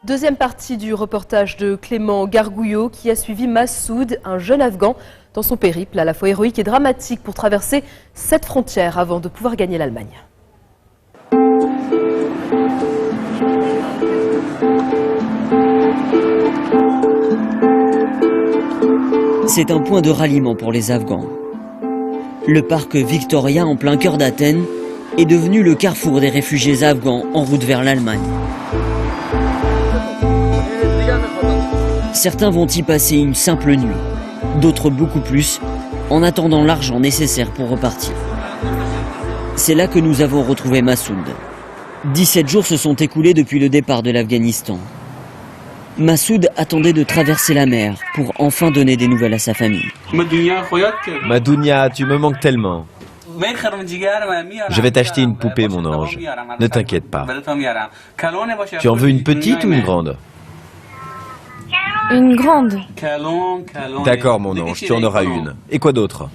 Deuxième partie du reportage de Clément Gargouillot qui a suivi Massoud, un jeune Afghan, dans son périple à la fois héroïque et dramatique pour traverser cette frontière avant de pouvoir gagner l'Allemagne. C'est un point de ralliement pour les Afghans. Le parc Victoria en plein cœur d'Athènes est devenu le carrefour des réfugiés afghans en route vers l'Allemagne. Certains vont y passer une simple nuit, d'autres beaucoup plus, en attendant l'argent nécessaire pour repartir. C'est là que nous avons retrouvé Massoud. 17 jours se sont écoulés depuis le départ de l'Afghanistan. Massoud attendait de traverser la mer pour enfin donner des nouvelles à sa famille. Madounia, tu me manques tellement. Je vais t'acheter une poupée, mon ange. Ne t'inquiète pas. Tu en veux une petite ou une grande? Une grande. D'accord, mon ange, tu en auras une. Et quoi d'autre?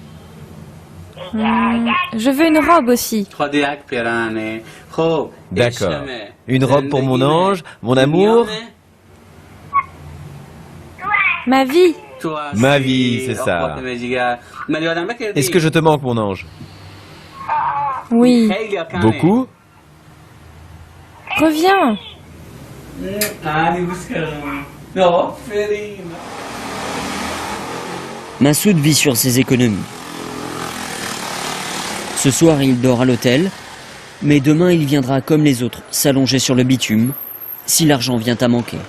Je veux une robe aussi. D'accord. Une robe pour mon ange, mon amour? Ma vie. Ma vie, c'est ça. Est-ce que je te manque, mon ange? Oui. Beaucoup? Reviens. Massoud vit sur ses économies. Ce soir, il dort à l'hôtel, mais demain, il viendra comme les autres s'allonger sur le bitume si l'argent vient à manquer.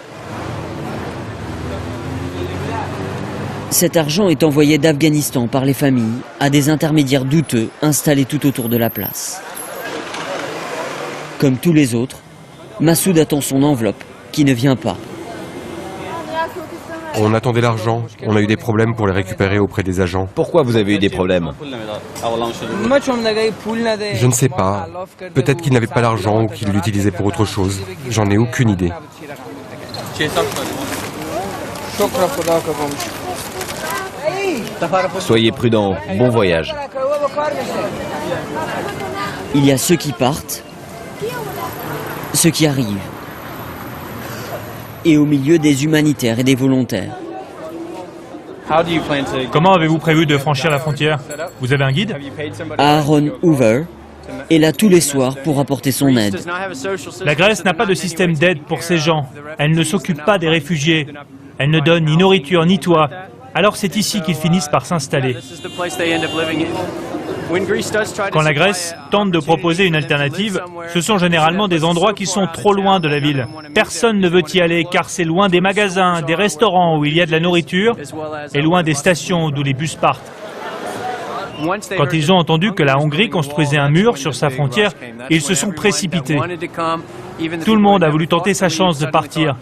Cet argent est envoyé d'Afghanistan par les familles à des intermédiaires douteux installés tout autour de la place. Comme tous les autres, Massoud attend son enveloppe qui ne vient pas. On attendait l'argent, on a eu des problèmes pour les récupérer auprès des agents. Pourquoi vous avez eu des problèmes? Je ne sais pas. Peut-être qu'ils n'avaient pas l'argent ou qu'ils l'utilisaient pour autre chose. J'en ai aucune idée. Soyez prudents, bon voyage. Il y a ceux qui partent, ceux qui arrivent, et au milieu des humanitaires et des volontaires. Comment avez-vous prévu de franchir la frontière? Vous avez un guide? Aaron Hoover est là tous les soirs pour apporter son aide. La Grèce n'a pas de système d'aide pour ces gens. Elle ne s'occupe pas des réfugiés. Elle ne donne ni nourriture ni toit. Alors c'est ici qu'ils finissent par s'installer. Quand la Grèce tente de proposer une alternative, ce sont généralement des endroits qui sont trop loin de la ville. Personne ne veut y aller car c'est loin des magasins, des restaurants où il y a de la nourriture et loin des stations d'où les bus partent. Quand ils ont entendu que la Hongrie construisait un mur sur sa frontière, ils se sont précipités. Tout le monde a voulu tenter sa chance de partir,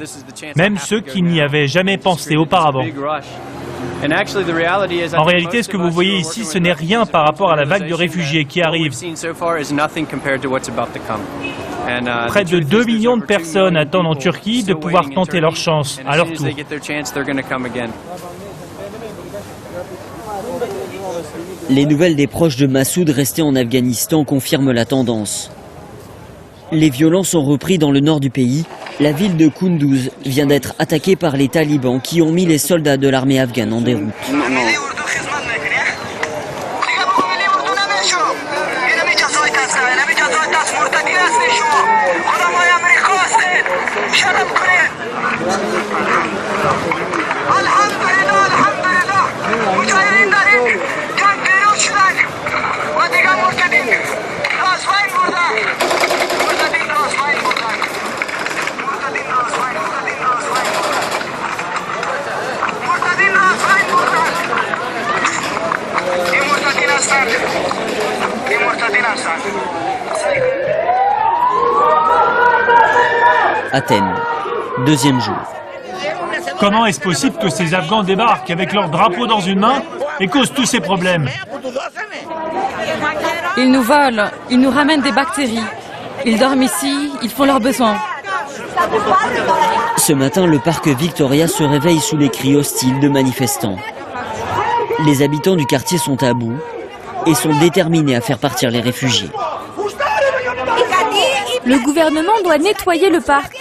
même ceux qui n'y avaient jamais pensé auparavant. En réalité, ce que vous voyez ici, ce n'est rien par rapport à la vague de réfugiés qui arrive. Près de 2 millions de personnes attendent en Turquie de pouvoir tenter leur chance à leur tour. Les nouvelles des proches de Massoud restés en Afghanistan confirment la tendance. Les violences ont repris dans le nord du pays. La ville de Kunduz vient d'être attaquée par les talibans qui ont mis les soldats de l'armée afghane en déroute. Athènes, deuxième jour. Comment est-ce possible que ces Afghans débarquent avec leur drapeau dans une main et causent tous ces problèmes? Ils nous volent, ils nous ramènent des bactéries. Ils dorment ici, ils font leurs besoins. Ce matin, le parc Victoria se réveille sous les cris hostiles de manifestants. Les habitants du quartier sont à bout et sont déterminés à faire partir les réfugiés. Le gouvernement doit nettoyer le parc.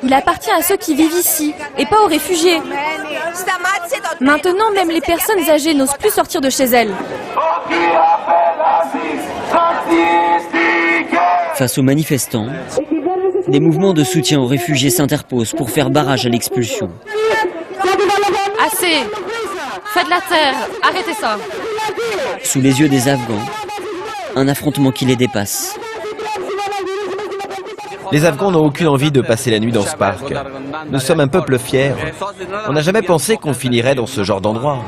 Il appartient à ceux qui vivent ici, et pas aux réfugiés. Maintenant, même les personnes âgées n'osent plus sortir de chez elles. Face aux manifestants, des mouvements de soutien aux réfugiés s'interposent pour faire barrage à l'expulsion. Assez! Faites la terre! Arrêtez ça! Sous les yeux des Afghans, un affrontement qui les dépasse. Les Afghans n'ont aucune envie de passer la nuit dans ce parc. Nous sommes un peuple fier. On n'a jamais pensé qu'on finirait dans ce genre d'endroit.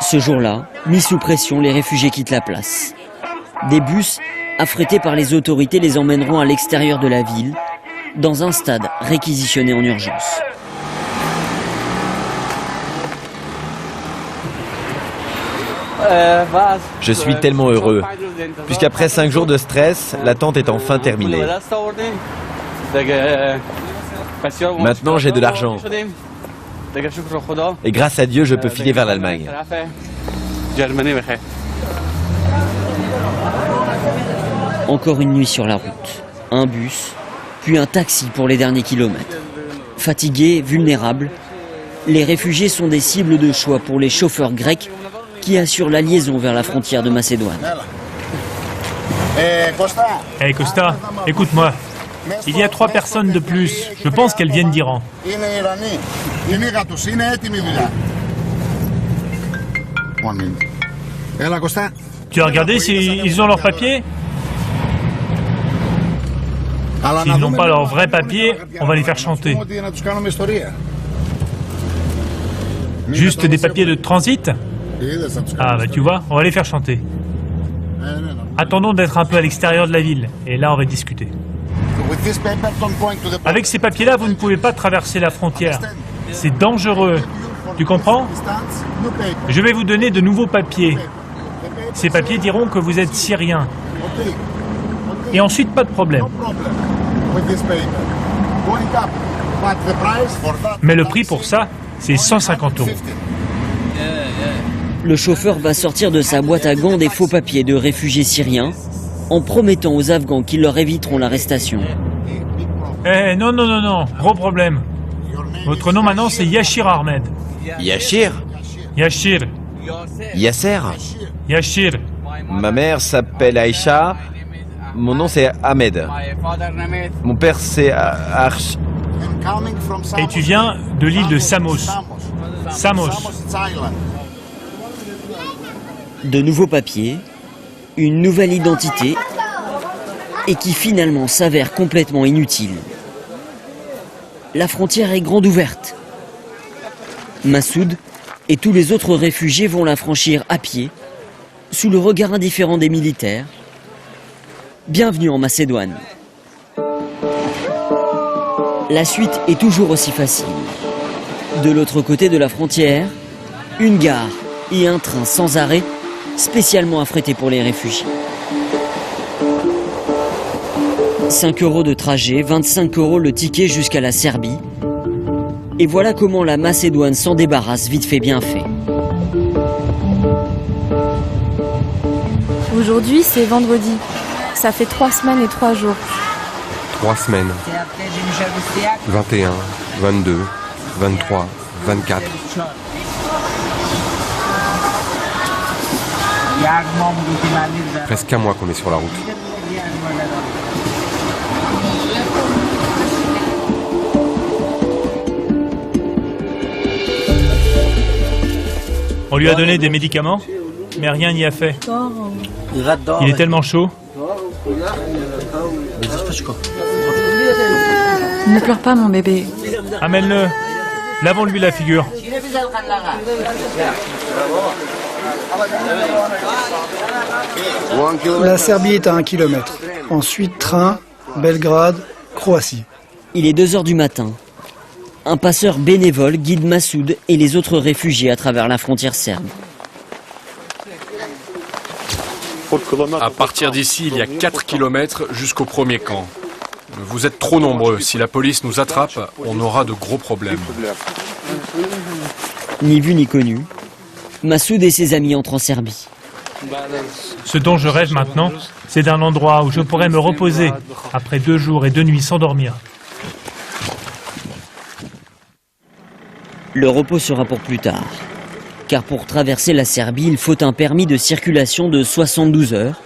Ce jour-là, mis sous pression, les réfugiés quittent la place. Des bus, affrétés par les autorités, les emmèneront à l'extérieur de la ville, dans un stade réquisitionné en urgence. Je suis tellement heureux, puisqu'après 5 jours de stress, l'attente est enfin terminée. Maintenant, j'ai de l'argent. Et grâce à Dieu, je peux filer vers l'Allemagne. Encore une nuit sur la route. Un bus, puis un taxi pour les derniers kilomètres. Fatigués, vulnérables, les réfugiés sont des cibles de choix pour les chauffeurs grecs qui assurent la liaison vers la frontière de Macédoine. Hey Costa, écoute-moi. Il y a 3 personnes de plus. Je pense qu'elles viennent d'Iran. Tu as regardé s'ils ont leurs papiers? S'ils n'ont pas leurs vrais papiers, on va les faire chanter. Juste des papiers de transit? Ah bah tu vois, on va les faire chanter. Attendons d'être un peu à l'extérieur de la ville, et là on va discuter. Avec ces papiers-là, vous ne pouvez pas traverser la frontière. C'est dangereux. Tu comprends? Je vais vous donner de nouveaux papiers. Ces papiers diront que vous êtes syrien. Et ensuite, pas de problème. Mais le prix pour ça, c'est 150 €. Le chauffeur va sortir de sa boîte à gants des faux papiers de réfugiés syriens en promettant aux Afghans qu'ils leur éviteront l'arrestation. Eh non, non, non, non, gros problème. Votre nom maintenant c'est Yashir Ahmed. Yashir? Yashir. Yasser? Yashir. Ma mère s'appelle Aïcha. Mon nom c'est Ahmed. Mon père c'est Arch. Et tu viens de l'île de Samos. Samos. De nouveaux papiers, une nouvelle identité et qui finalement s'avère complètement inutile. La frontière est grande ouverte. Massoud et tous les autres réfugiés vont la franchir à pied, sous le regard indifférent des militaires. Bienvenue en Macédoine. La suite est toujours aussi facile. De l'autre côté de la frontière, une gare et un train sans arrêt, spécialement affrété pour les réfugiés. 5 € de trajet, 25 € le ticket jusqu'à la Serbie. Et voilà comment la Macédoine s'en débarrasse vite fait bien fait. Aujourd'hui, c'est vendredi. Ça fait 3 semaines et 3 jours. 3 semaines. 21, 22, 23, 24. Presque un mois qu'on est sur la route. On lui a donné des médicaments, mais rien n'y a fait. Il est tellement chaud. Ne pleure pas, mon bébé. Amène-le. Lavons-lui la figure. La Serbie est à 1 kilomètre. Ensuite, train, Belgrade, Croatie. Il est 2 h du matin. Un passeur bénévole guide Massoud et les autres réfugiés à travers la frontière serbe. À partir d'ici, il y a 4 kilomètres jusqu'au premier camp. Vous êtes trop nombreux. Si la police nous attrape, on aura de gros problèmes. Ni vu ni connu, Massoud et ses amis entrent en Serbie. Ce dont je rêve maintenant, c'est d'un endroit où je pourrais me reposer après 2 jours et 2 nuits sans dormir. Le repos sera pour plus tard. Car pour traverser la Serbie, il faut un permis de circulation de 72 heures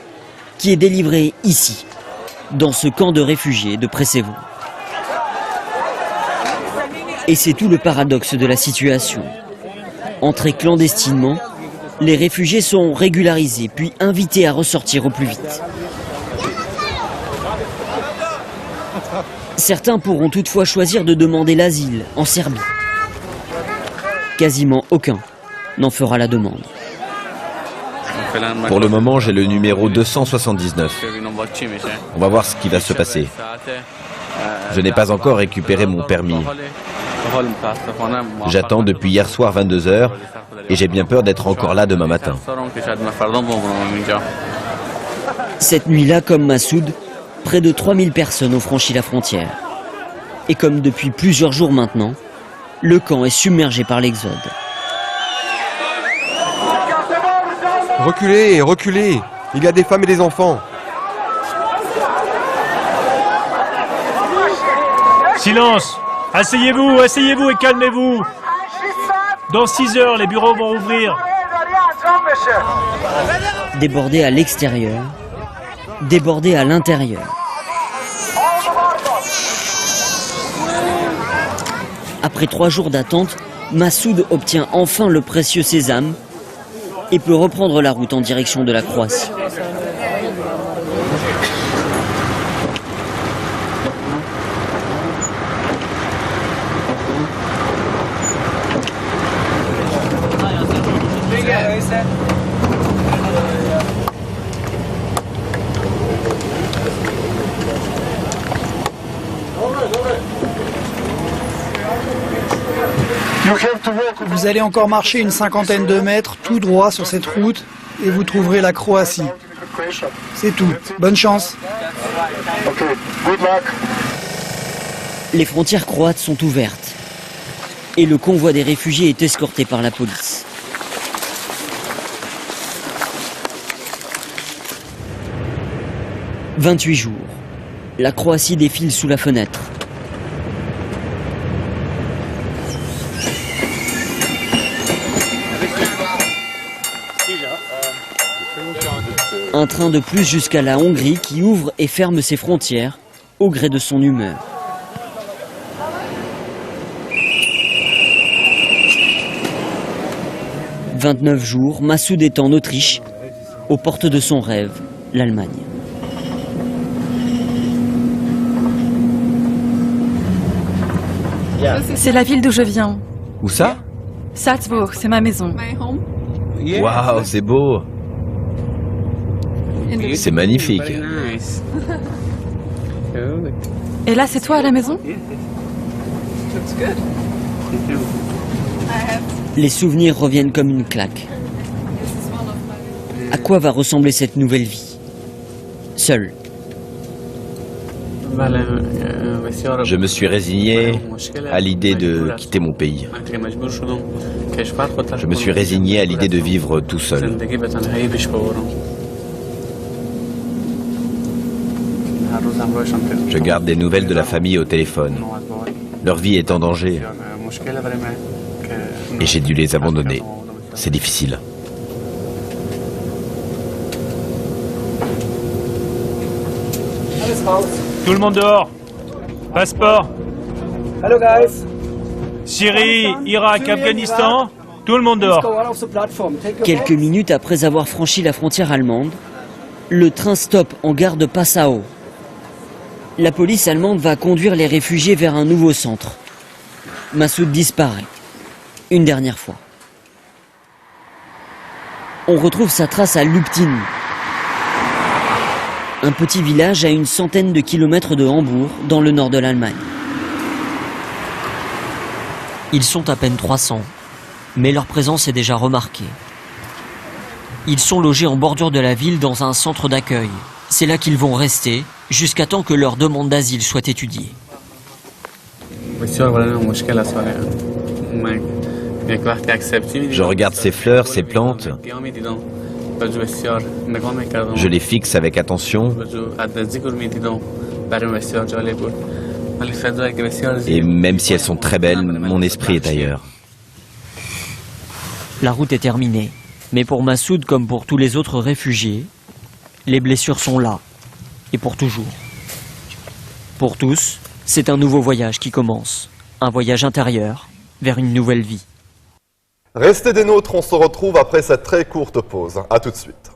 qui est délivré ici, dans ce camp de réfugiés de Preševo. Et c'est tout le paradoxe de la situation. Entrés clandestinement, les réfugiés sont régularisés puis invités à ressortir au plus vite. Certains pourront toutefois choisir de demander l'asile en Serbie. Quasiment aucun n'en fera la demande. Pour le moment, j'ai le numéro 279. On va voir ce qui va se passer. Je n'ai pas encore récupéré mon permis. J'attends depuis hier soir 22 heures et j'ai bien peur d'être encore là demain matin. Cette nuit-là, comme Massoud, près de 3000 personnes ont franchi la frontière. Et comme depuis plusieurs jours maintenant, le camp est submergé par l'exode. Reculez, reculez! Il y a des femmes et des enfants. Silence! Asseyez-vous, asseyez-vous et calmez-vous. Dans 6 heures, les bureaux vont ouvrir. Débordés à l'extérieur, débordés à l'intérieur. Après 3 jours d'attente, Massoud obtient enfin le précieux sésame et peut reprendre la route en direction de la Croatie. Vous allez encore marcher une cinquantaine de mètres tout droit sur cette route et vous trouverez la Croatie. C'est tout. Bonne chance. Les frontières croates sont ouvertes et le convoi des réfugiés est escorté par la police. « 28 jours. La Croatie défile sous la fenêtre. Un train de plus jusqu'à la Hongrie qui ouvre et ferme ses frontières au gré de son humeur. « 29 jours, Massoud est en Autriche, aux portes de son rêve, l'Allemagne. C'est la ville d'où je viens. Où ça? Salzbourg, c'est ma maison. Waouh, c'est beau! C'est magnifique. Et là, c'est toi à la maison? Les souvenirs reviennent comme une claque. À quoi va ressembler cette nouvelle vie? Seul. Je me suis résigné à l'idée de quitter mon pays. Je me suis résigné à l'idée de vivre tout seul. Je garde des nouvelles de la famille au téléphone. Leur vie est en danger. Et j'ai dû les abandonner. C'est difficile. Tout le monde dehors. Passeport. Hello guys. Syrie, Irak, Afghanistan. Tout le monde dehors. Quelques minutes après avoir franchi la frontière allemande, le train stoppe en gare de Passau. La police allemande va conduire les réfugiés vers un nouveau centre. Massoud disparaît. Une dernière fois. On retrouve sa trace à Luptin, un petit village à une centaine de kilomètres de Hambourg, dans le nord de l'Allemagne. Ils sont à peine 300, mais leur présence est déjà remarquée. Ils sont logés en bordure de la ville dans un centre d'accueil. C'est là qu'ils vont rester, jusqu'à temps que leur demande d'asile soit étudiée. Je regarde ces fleurs, ces plantes. Je les fixe avec attention. Et même si elles sont très belles, mon esprit est ailleurs. La route est terminée. Mais pour Massoud, comme pour tous les autres réfugiés, les blessures sont là, et pour toujours. Pour tous, c'est un nouveau voyage qui commence. Un voyage intérieur vers une nouvelle vie. Restez des nôtres, on se retrouve après cette très courte pause. A tout de suite.